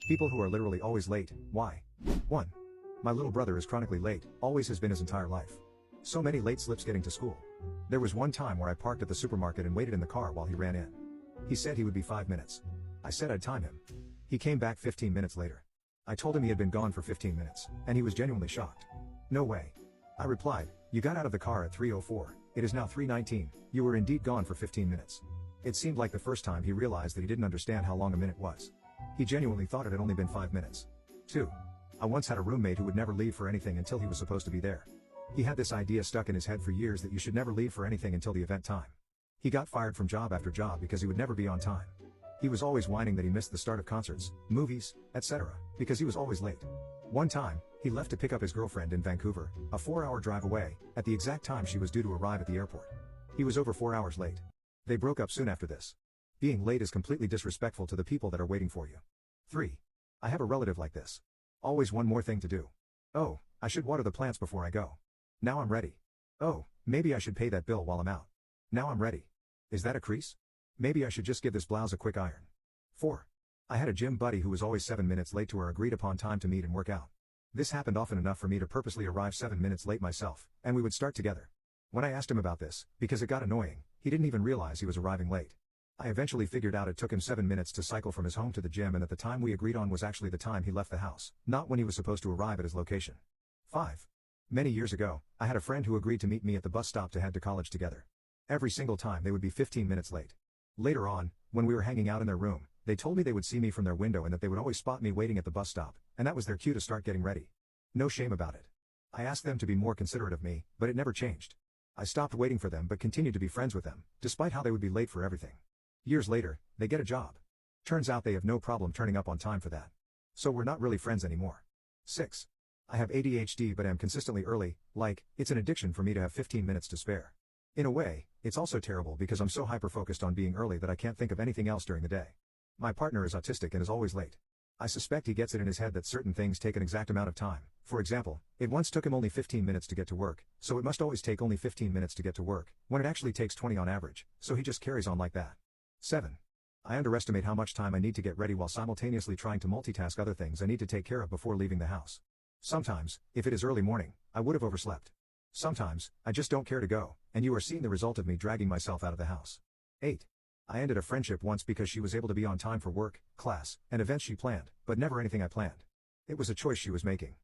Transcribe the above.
People who are literally always late, why? 1. My little brother is chronically late, always has been his entire life. So many late slips getting to school. There was one time where I parked at the supermarket and waited in the car while he ran in. He said he would be 5 minutes. I said I'd time him. He came back 15 minutes later. I told him he had been gone for 15 minutes, and he was genuinely shocked. No way. I replied, you got out of the car at 3:04, it is now 3:19, you were indeed gone for 15 minutes. It seemed like the first time he realized that he didn't understand how long a minute was. He genuinely thought it had only been 5 minutes. 2. I once had a roommate who would never leave for anything until he was supposed to be there. He had this idea stuck in his head for years that you should never leave for anything until the event time. He got fired from job after job because he would never be on time. He was always whining that he missed the start of concerts, movies, etc., because he was always late. One time, he left to pick up his girlfriend in Vancouver, a 4-hour drive away, at the exact time she was due to arrive at the airport. He was over 4 hours late. They broke up soon after this. Being late is completely disrespectful to the people that are waiting for you. 3. I have a relative like this. Always one more thing to do. Oh, I should water the plants before I go. Now I'm ready. Oh, maybe I should pay that bill while I'm out. Now I'm ready. Is that a crease? Maybe I should just give this blouse a quick iron. 4. I had a gym buddy who was always 7 minutes late to our agreed upon time to meet and work out. This happened often enough for me to purposely arrive 7 minutes late myself, and we would start together. When I asked him about this, because it got annoying, he didn't even realize he was arriving late. I eventually figured out it took him 7 minutes to cycle from his home to the gym, and that the time we agreed on was actually the time he left the house, not when he was supposed to arrive at his location. 5. Many years ago, I had a friend who agreed to meet me at the bus stop to head to college together. Every single time they would be 15 minutes late. Later on, when we were hanging out in their room, they told me they would see me from their window and that they would always spot me waiting at the bus stop, and that was their cue to start getting ready. No shame about it. I asked them to be more considerate of me, but it never changed. I stopped waiting for them but continued to be friends with them, despite how they would be late for everything. Years later, they get a job. Turns out they have no problem turning up on time for that. So we're not really friends anymore. 6. I have ADHD but am consistently early, like, it's an addiction for me to have 15 minutes to spare. In a way, it's also terrible because I'm so hyper-focused on being early that I can't think of anything else during the day. My partner is autistic and is always late. I suspect he gets it in his head that certain things take an exact amount of time. For example, it once took him only 15 minutes to get to work, so it must always take only 15 minutes to get to work, when it actually takes 20 on average, so he just carries on like that. 7. I underestimate how much time I need to get ready while simultaneously trying to multitask other things I need to take care of before leaving the house. Sometimes, if it is early morning, I would have overslept. Sometimes, I just don't care to go, and you are seeing the result of me dragging myself out of the house. 8. I ended a friendship once because she was able to be on time for work, class, and events she planned, but never anything I planned. It was a choice she was making.